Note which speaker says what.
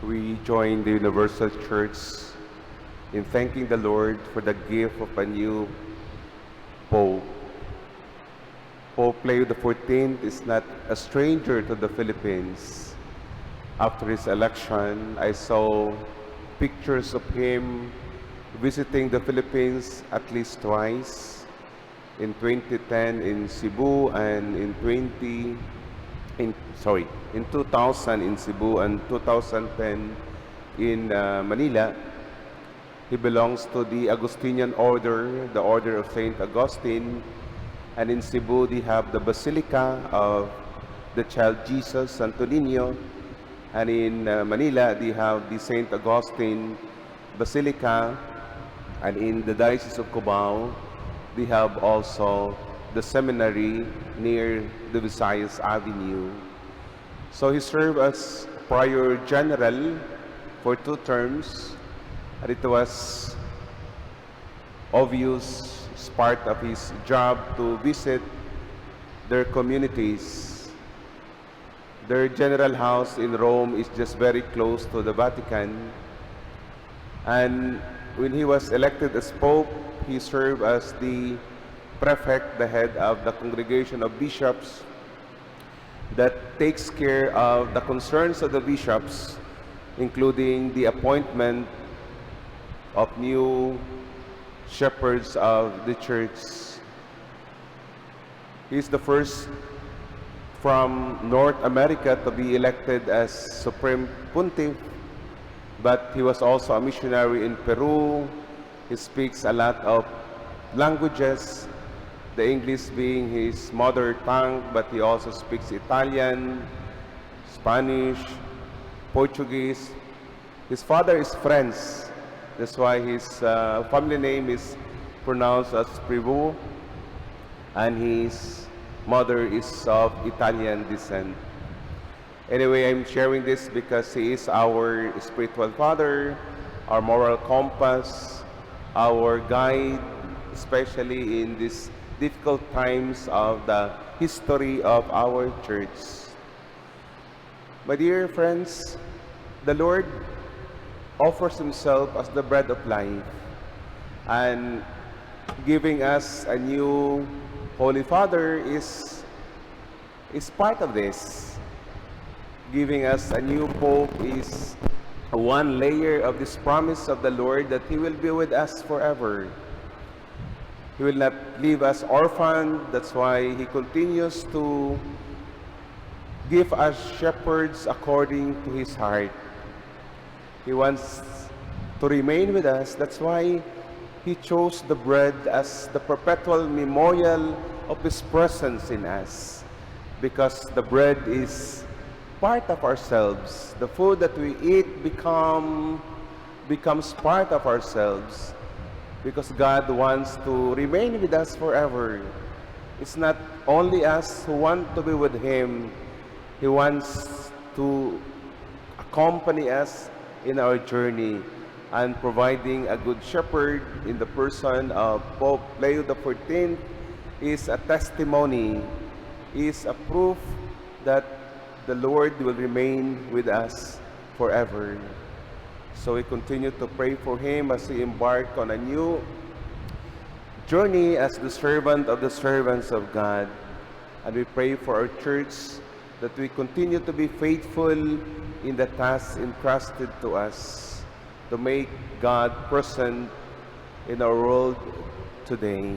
Speaker 1: We join the Universal Church in thanking the Lord for the gift of a new Pope. Pope Leo XIV is not a stranger to the Philippines. After his election, I saw pictures of him visiting the Philippines at least twice, in 2010 in Cebu and in 2000 in Cebu and 2010 in Manila. He belongs to the Augustinian order, the Order of Saint Augustine, and in Cebu they have the Basilica of the Child Jesus, Santo Niño, and in Manila they have the Saint Augustine Basilica, and in the Diocese of Cubao they have also the seminary near the Visayas Avenue. So he served as Prior General for 2 terms, and it was obvious as part of his job to visit their communities. Their general house in Rome is just very close to the Vatican, and when he was elected as Pope, he served as the prefect, the head of the congregation of bishops that takes care of the concerns of the bishops, including the appointment of new shepherds of the church. He is the first from North America to be elected as Supreme Pontiff, but he was also a missionary in Peru. He speaks a lot of languages, the English being his mother tongue, but he also speaks Italian, Spanish, Portuguese. His father is French. That's why his family name is pronounced as Prévost, and his mother is of Italian descent. Anyway, I'm sharing this because he is our spiritual father, our moral compass, our guide, especially in these difficult times of the history of our church. My dear friends, the Lord offers himself as the bread of life, and giving us a new Holy Father is part of this. Giving us a new Pope is one layer of this promise of the Lord that he will be with us forever. He will not leave us orphaned. That's why he continues to give us shepherds according to his heart. He wants to remain with us. That's why he chose the bread as the perpetual memorial of his presence in us. Because the bread is part of ourselves. The food that we eat becomes part of ourselves, because God wants to remain with us forever. It's not only us who want to be with him. He wants to accompany us in our journey, and providing a good shepherd in the person of Pope Leo XIV is a testimony, is a proof that the Lord will remain with us forever. So we continue to pray for him as he embarks on a new journey as the servant of the servants of God. And we pray for our church that we continue to be faithful in the task entrusted to us to make God present in our world today.